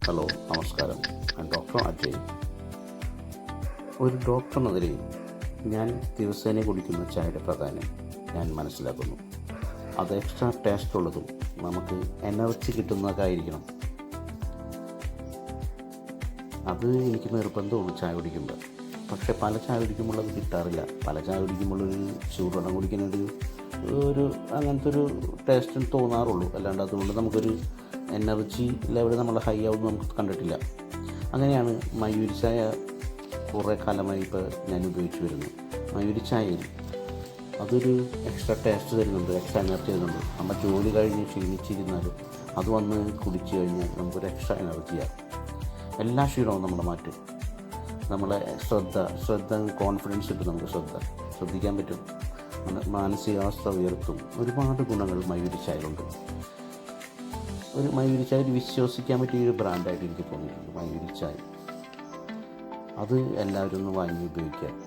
Hello, നമസ്കാരം. ഞാൻ doctor Ajay. ഒരു ഡോക്ടർ എന്ന നിലയിൽ ഞാൻ ദിവസേന കുടിക്കുന്ന ചായയുടെ പ്രാധാന്യം ഞാൻ മനസ്സിലാക്കുന്നു. അത് എക്സ്ട്രാ ടേസ്റ്റ് ഉള്ളതും നമുക്ക് എനർജി കിട്ടുന്നതൊക്കെ ആയിരിക്കണം. അത് എനിക്ക് നിർബന്ധമുള്ളൂ ചായ കുടിക്കുമ്പോൾ. പക്ഷേ പല ചായ കുടിക്കുമ്പോൾ അത് കിട്ടാറില്ല. പല ചായ കുടിക്കുമ്പോൾ ഒരു ചൂടുവെള്ളം കുടിക്കുന്നൊരു ഒരു അങ്ങനത്തെ ഒരു ടേസ്റ്റ് തോന്നാറുള്ളൂ. അല്ലാണ്ട് അതുകൊണ്ട് നമുക്കൊരു എനർജി ലെവൽ നമ്മൾ ഹൈ ആവുമെന്ന് നമുക്ക് കണ്ടിട്ടില്ല. അങ്ങനെയാണ് മയൂരി ചായ കുറേ കാലമായി ഇപ്പോൾ ഞാൻ ഉപയോഗിച്ച് വരുന്നു. മയൂരി ചായയിൽ അതൊരു എക്സ്ട്രാ ടേസ്റ്റ് തരുന്നുണ്ട്, എക്സ്ട്രാ എനർജി തരുന്നുണ്ട്. നമ്മൾ ജോലി കഴിഞ്ഞ് ക്ഷീണിച്ചിരുന്നാലും അത് വന്ന് കുടിച്ചു കഴിഞ്ഞാൽ നമുക്കൊരു എക്സ്ട്രാ എനർജിയാണ്. എല്ലാ ക്ഷീണവും നമ്മൾ മാറ്റും. നമ്മളെ ശ്രദ്ധ കോൺഫിഡൻസ് കിട്ടും. നമുക്ക് ശ്രദ്ധിക്കാൻ പറ്റും. മാനസികാവസ്ഥ ഉയർത്തും. ഒരുപാട് ഗുണങ്ങൾ മയൂരി ചായയിലുണ്ട്. മയൂരി ചായ വിശ്വസിക്കാൻ പറ്റിയ ഒരു ബ്രാൻഡായിട്ട് എനിക്ക് തോന്നിയിട്ടുണ്ട്. മയൂരി ചായ അത് എല്ലാവരും ഒന്ന് വാങ്ങി ഉപയോഗിക്കുക.